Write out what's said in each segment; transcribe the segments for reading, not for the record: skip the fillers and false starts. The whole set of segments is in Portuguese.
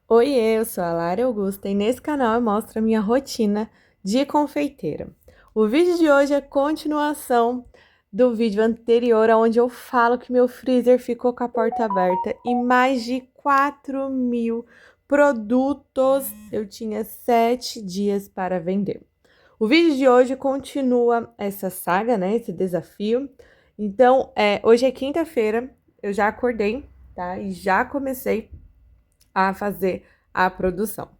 Oiê, eu sou a Lara Augusta e nesse canal eu mostro a minha rotina de confeiteira. O vídeo de hoje é continuação do vídeo anterior, onde eu falo que meu freezer ficou com a porta aberta e mais de 4.000 produtos eu tinha 7 dias para vender. O vídeo de hoje continua essa saga, né, esse desafio. Então, hoje é quinta-feira, eu já acordei, tá, e já comecei a fazer a produção.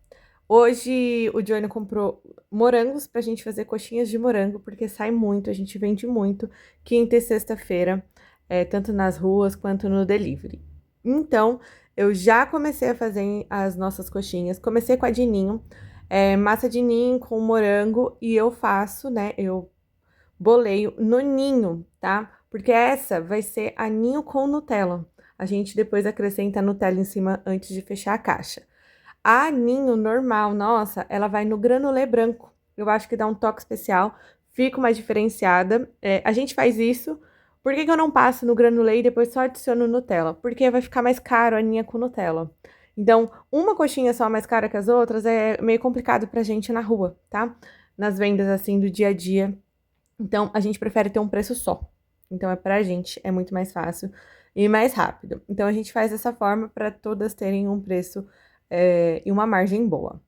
Hoje o Johnny comprou morangos pra gente fazer coxinhas de morango, porque sai muito, a gente vende muito, quinta e sexta-feira, tanto nas ruas quanto no delivery. Então, eu já comecei a fazer as nossas coxinhas, comecei com a de ninho, massa de ninho com morango, e eu faço, né, eu boleio no ninho, tá? Porque essa vai ser a ninho com Nutella. A gente depois acrescenta Nutella em cima antes de fechar a caixa. A ninho normal, nossa, ela vai no granulê branco. Eu acho que dá um toque especial, fica mais diferenciada. A gente faz isso. Por que que eu não passo no granulê e depois só adiciono Nutella? Porque vai ficar mais caro a ninha com Nutella. Então, uma coxinha só mais cara que as outras é meio complicado pra gente na rua, tá? Nas vendas assim do dia a dia. Então, a gente prefere ter um preço só. Então, pra gente é muito mais fácil e mais rápido. Então, a gente faz dessa forma para todas terem um preço e uma margem boa.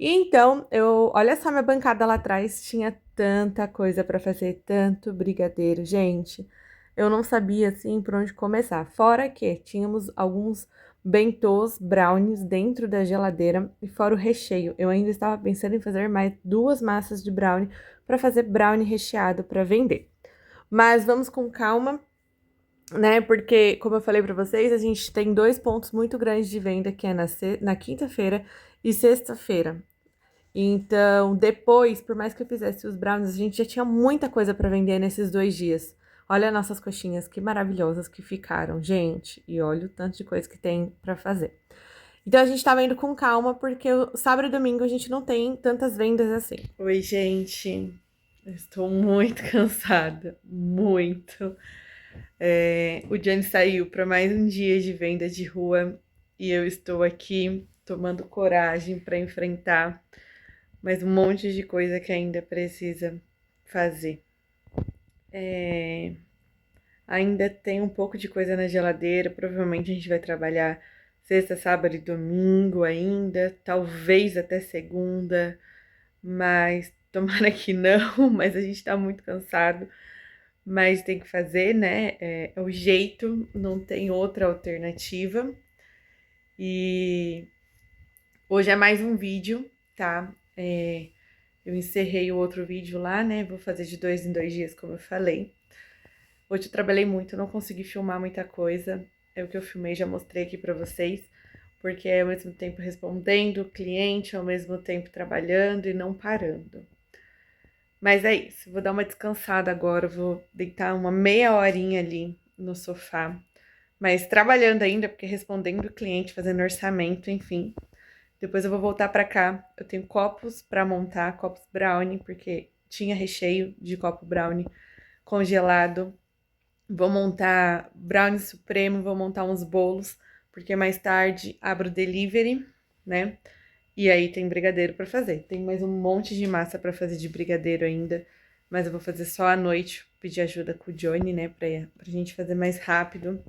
E então, olha só minha bancada lá atrás, tinha tanta coisa para fazer, tanto brigadeiro, gente. Eu não sabia assim por onde começar. Fora que tínhamos alguns bentôs, brownies dentro da geladeira e fora o recheio. Eu ainda estava pensando em fazer mais 2 massas de brownie para fazer brownie recheado para vender. Mas vamos com calma, né? Porque, como eu falei para vocês, a gente tem 2 pontos muito grandes de venda, que é na quinta-feira e sexta-feira. Então, depois, por mais que eu fizesse os brownies, a gente já tinha muita coisa para vender nesses 2 dias. Olha nossas coxinhas, que maravilhosas que ficaram, gente. E olha o tanto de coisa que tem para fazer. Então, a gente tava indo com calma, porque o sábado e domingo a gente não tem tantas vendas assim. Oi, gente. Eu estou muito cansada, muito. O Johnny saiu para mais um dia de venda de rua e eu estou aqui tomando coragem para enfrentar mais um monte de coisa que ainda precisa fazer. Ainda tem um pouco de coisa na geladeira, provavelmente a gente vai trabalhar sexta, sábado e domingo ainda, talvez até segunda, mas tomara que não, mas a gente tá muito cansado. Mas tem que fazer, né? É o jeito, não tem outra alternativa. E hoje é mais um vídeo, tá? Eu encerrei o outro vídeo lá, né? Vou fazer de 2 em 2 dias, como eu falei. Hoje eu trabalhei muito, não consegui filmar muita coisa. É o que eu filmei, já mostrei aqui pra vocês. Porque é ao mesmo tempo respondendo o cliente, ao mesmo tempo trabalhando e não parando. Mas é isso, vou dar uma descansada agora, vou deitar uma meia horinha ali no sofá. Mas trabalhando ainda, porque respondendo o cliente, fazendo orçamento, enfim. Depois eu vou voltar pra cá. Eu tenho copos pra montar, copos brownie, porque tinha recheio de copo brownie congelado. Vou montar brownie supremo, vou montar uns bolos, porque mais tarde abro delivery, né? E aí tem brigadeiro pra fazer. Tem mais um monte de massa pra fazer de brigadeiro ainda, mas eu vou fazer só à noite, pedir ajuda com o Johnny, né, pra gente fazer mais rápido.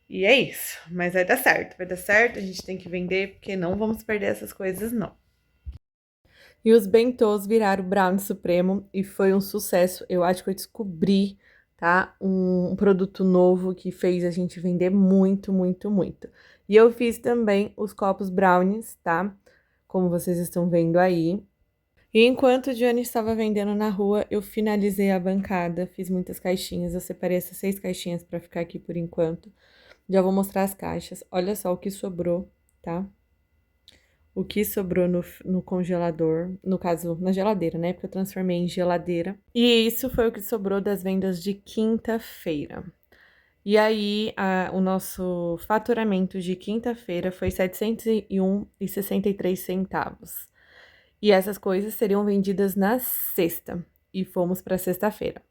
E é isso, mas vai dar certo, a gente tem que vender, porque não vamos perder essas coisas, não. E os bentôs viraram brownie supremo e foi um sucesso. Eu acho que eu descobri, tá? Um produto novo que fez a gente vender muito, muito, muito. E eu fiz também os copos brownies, tá? Como vocês estão vendo aí. E enquanto o Johnny estava vendendo na rua, eu finalizei a bancada, fiz muitas caixinhas. Eu separei essas 6 caixinhas para ficar aqui por enquanto. Já vou mostrar as caixas. Olha só o que sobrou, tá? O que sobrou no congelador, no caso, na geladeira, né? Porque eu transformei em geladeira. E isso foi o que sobrou das vendas de quinta-feira. E aí, o nosso faturamento de quinta-feira foi R$ 701,63. E essas coisas seriam vendidas na sexta. E fomos para sexta-feira.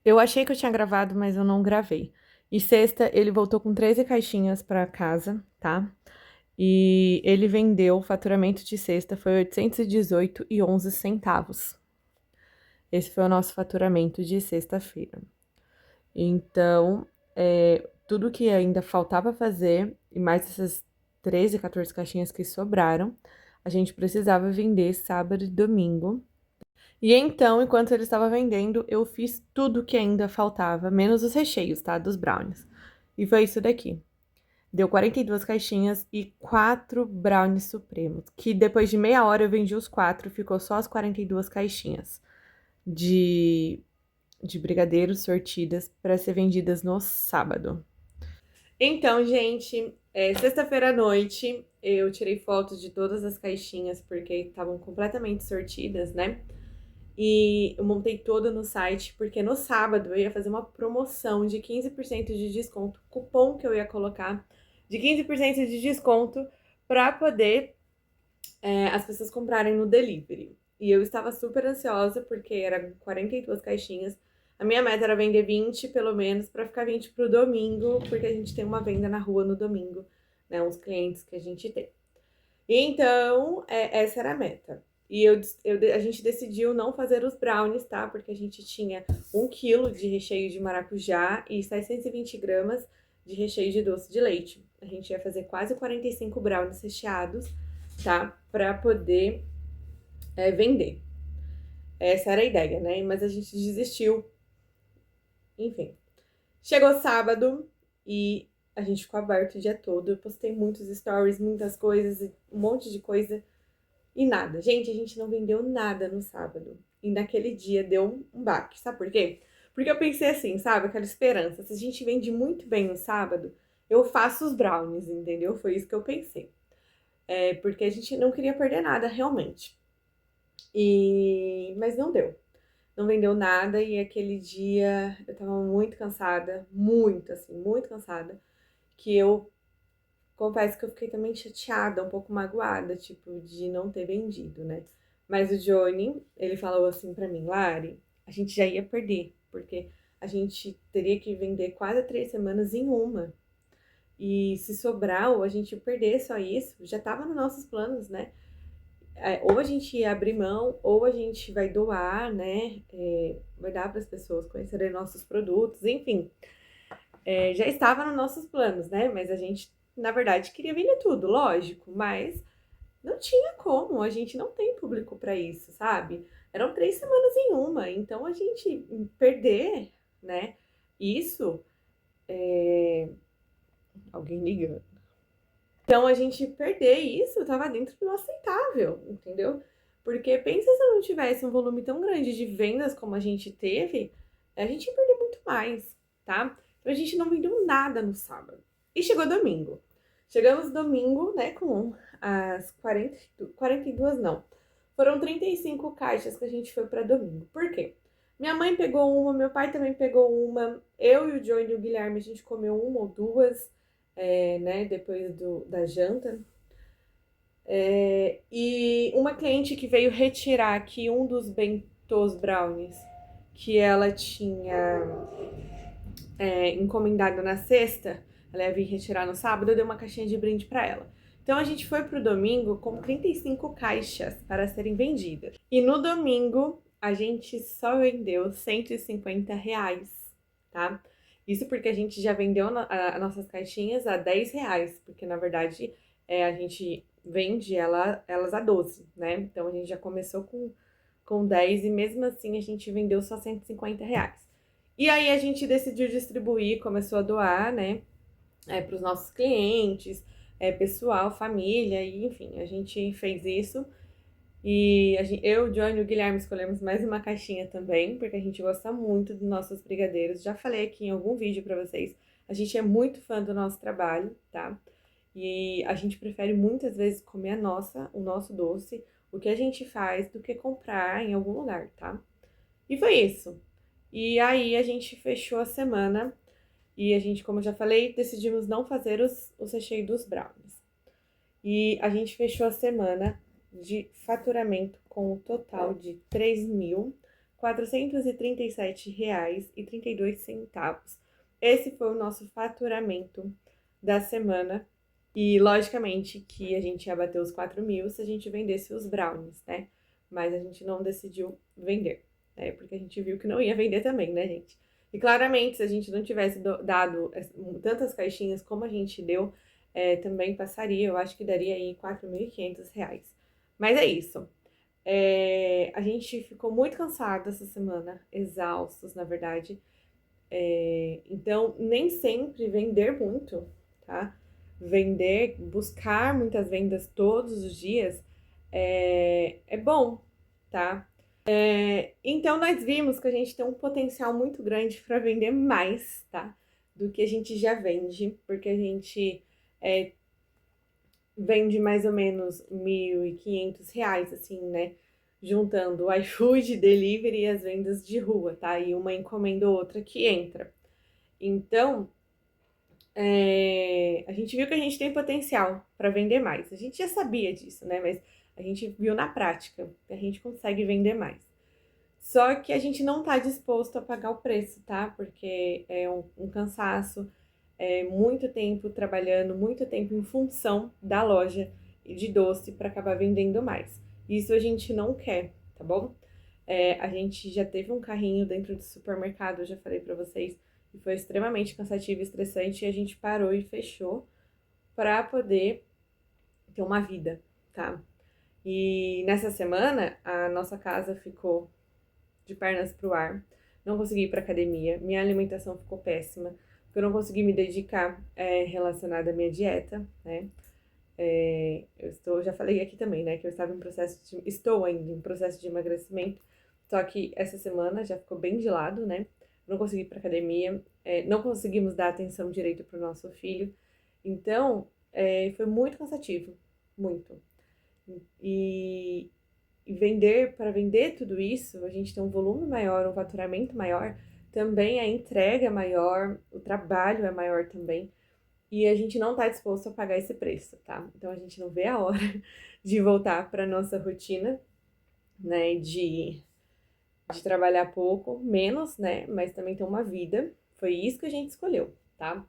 Eu achei que eu tinha gravado, mas eu não gravei. E sexta, ele voltou com 13 caixinhas para casa, tá? E ele vendeu, o faturamento de sexta foi 818,11 centavos. Esse foi o nosso faturamento de sexta-feira. Então, tudo que ainda faltava fazer, e mais essas 13, 14 caixinhas que sobraram, a gente precisava vender sábado e domingo. E então, enquanto ele estava vendendo, eu fiz tudo que ainda faltava, menos os recheios, tá? Dos brownies. E foi isso daqui. Deu 42 caixinhas e 4 brownies supremos. Que depois de meia hora eu vendi os 4, ficou só as 42 caixinhas de brigadeiros sortidas para ser vendidas no sábado. Então, gente, sexta-feira à noite eu tirei fotos de todas as caixinhas porque estavam completamente sortidas, né? E eu montei toda no site porque no sábado eu ia fazer uma promoção de 15% de desconto, cupom que eu ia colocar de 15% de desconto para poder as pessoas comprarem no delivery. E eu estava super ansiosa porque eram 42 caixinhas. A minha meta era vender 20, pelo menos, para ficar 20 pro domingo, porque a gente tem uma venda na rua no domingo, né? Uns clientes que a gente tem. E então, essa era a meta. E a gente decidiu não fazer os brownies, tá? Porque a gente tinha 1 quilo de recheio de maracujá e 720 gramas de recheio de doce de leite. A gente ia fazer quase 45 brownies recheados, tá? Pra poder vender. Essa era a ideia, né? Mas a gente desistiu. Enfim. Chegou sábado e a gente ficou aberto o dia todo. Eu postei muitos stories, muitas coisas, um monte de coisa. E nada. Gente, a gente não vendeu nada no sábado. E naquele dia deu um baque. Sabe por quê? Porque eu pensei assim, sabe? Aquela esperança. Se a gente vende muito bem no sábado, eu faço os brownies, entendeu? Foi isso que eu pensei. Porque a gente não queria perder nada, realmente. Mas não deu. Não vendeu nada e aquele dia eu tava muito cansada, muito, assim, muito cansada. Que eu confesso que eu fiquei também chateada, um pouco magoada, tipo, de não ter vendido, né? Mas o Johnny, ele falou assim pra mim, Lari, a gente já ia perder, porque a gente teria que vender quase 3 semanas em uma. E se sobrar, ou a gente ia perder só isso, já tava nos nossos planos, né? Ou a gente ia abrir mão, ou a gente vai doar, né? Vai dar para as pessoas conhecerem nossos produtos, enfim. Já estava nos nossos planos, né? Mas a gente, na verdade, queria vender tudo, lógico, mas não tinha como, a gente não tem público para isso, sabe? Eram 3 semanas em uma, então a gente perder, né? Isso, alguém ligando. Então a gente perder isso tava dentro do aceitável, entendeu? Porque pensa se não tivesse um volume tão grande de vendas como a gente teve, a gente ia perder muito mais, tá? Então a gente não vendeu nada no sábado. E chegou domingo. Chegamos domingo, né, com as 42 não. Foram 35 caixas que a gente foi para domingo. Por quê? Minha mãe pegou uma, meu pai também pegou uma, eu e o Johnny e o Guilherme, a gente comeu uma ou duas, né, depois da janta. E uma cliente que veio retirar aqui um dos bentos brownies que ela tinha encomendado na sexta, ela ia vir retirar no sábado, eu dei uma caixinha de brinde para ela. Então a gente foi pro domingo com 35 caixas para serem vendidas. E no domingo a gente só vendeu R$ 150, tá? Isso porque a gente já vendeu as nossas caixinhas a R$ 10, porque na verdade a gente vende elas a 12, né? Então a gente já começou com 10 e mesmo assim a gente vendeu só R$ 150. E aí a gente decidiu distribuir, começou a doar, né, para os nossos clientes, pessoal, família, e enfim, a gente fez isso. E eu, o Johnny e o Guilherme escolhemos mais uma caixinha também, porque a gente gosta muito dos nossos brigadeiros. Já falei aqui em algum vídeo para vocês, a gente é muito fã do nosso trabalho, tá? E a gente prefere muitas vezes comer o nosso doce, o que a gente faz, do que comprar em algum lugar, tá? E foi isso. E aí a gente fechou a semana e a gente, como eu já falei, decidimos não fazer os recheios dos brownies. E a gente fechou a semana de faturamento com o total de R$ 3.437,32. Esse foi o nosso faturamento da semana. E, logicamente, que a gente ia bater os 4.000 se a gente vendesse os brownies, né? Mas a gente não decidiu vender, né? Porque a gente viu que não ia vender também, né, gente? E, claramente, se a gente não tivesse dado tantas caixinhas como a gente deu, também passaria, eu acho que daria aí R$ 4.500. Mas é isso. A gente ficou muito cansado essa semana, exaustos, na verdade. Então, nem sempre vender muito, tá? Vender, buscar muitas vendas todos os dias é bom, tá? Então, nós vimos que a gente tem um potencial muito grande para vender mais, tá? Do que a gente já vende, porque a gente vende mais ou menos R$ 1.500, assim, né? Juntando o iFood, delivery e as vendas de rua, tá? E uma encomenda ou outra que entra. Então, a gente viu que a gente tem potencial para vender mais. A gente já sabia disso, né? Mas a gente viu na prática que a gente consegue vender mais. Só que a gente não tá disposto a pagar o preço, tá? Porque é um cansaço, muito tempo trabalhando, muito tempo em função da loja de doce para acabar vendendo mais. Isso a gente não quer, tá bom? A gente já teve um carrinho dentro do supermercado, eu já falei para vocês, e foi extremamente cansativo e estressante, e a gente parou e fechou para poder ter uma vida, tá? E nessa semana, a nossa casa ficou de pernas pro ar, não consegui ir pra academia, minha alimentação ficou péssima, porque eu não consegui me dedicar relacionada à minha dieta, né? Já falei aqui também, né, que eu estava estou ainda em processo de emagrecimento, só que essa semana já ficou bem de lado, né? Não consegui ir pra academia, não conseguimos dar atenção direito pro nosso filho, então foi muito cansativo, muito. E, para vender tudo isso, a gente tem um volume maior, um faturamento maior, também a entrega é maior, o trabalho é maior também. E a gente não tá disposto a pagar esse preço, tá? Então a gente não vê a hora de voltar para nossa rotina, né? De trabalhar pouco, menos, né? Mas também ter uma vida. Foi isso que a gente escolheu, tá?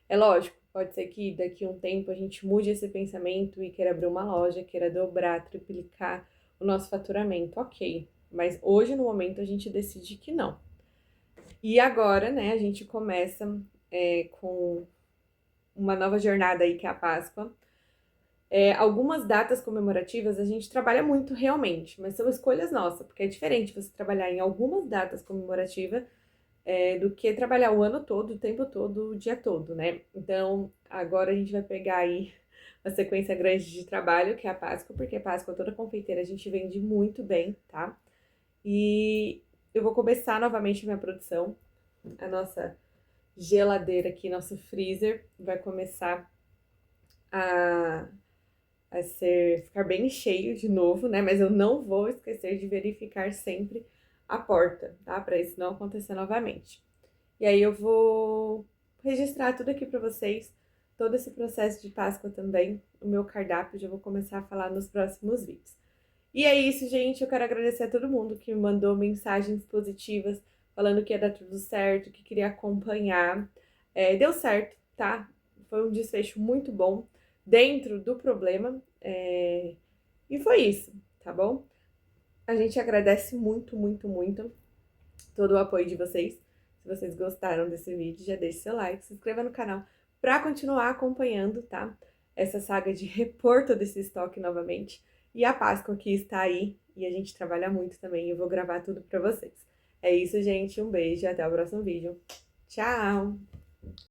É lógico, pode ser que daqui a um tempo a gente mude esse pensamento e queira abrir uma loja, queira dobrar, triplicar o nosso faturamento, ok. Mas hoje, no momento, a gente decide que não. E agora, né, a gente começa com uma nova jornada aí, que é a Páscoa. Algumas datas comemorativas a gente trabalha muito realmente, mas são escolhas nossas, porque é diferente você trabalhar em algumas datas comemorativas do que trabalhar o ano todo, o tempo todo, o dia todo, né? Então, agora a gente vai pegar aí uma sequência grande de trabalho, que é a Páscoa, porque a Páscoa, toda confeiteira, a gente vende muito bem, tá? E eu vou começar novamente minha produção. A nossa geladeira aqui, nosso freezer, vai começar a ficar bem cheio de novo, né? Mas eu não vou esquecer de verificar sempre a porta, tá? Para isso não acontecer novamente. E aí eu vou registrar tudo aqui para vocês, todo esse processo de Páscoa também, o meu cardápio, já vou começar a falar nos próximos vídeos. E é isso, gente. Eu quero agradecer a todo mundo que me mandou mensagens positivas, falando que ia dar tudo certo, que queria acompanhar. Deu certo, tá? Foi um desfecho muito bom dentro do problema. E foi isso, tá bom? A gente agradece muito, muito, muito todo o apoio de vocês. Se vocês gostaram desse vídeo, já deixe seu like, se inscreva no canal para continuar acompanhando, tá? Essa saga de repor todo esse estoque novamente. E a Páscoa que está aí e a gente trabalha muito também. Eu vou gravar tudo para vocês. É isso, gente. Um beijo e até o próximo vídeo. Tchau!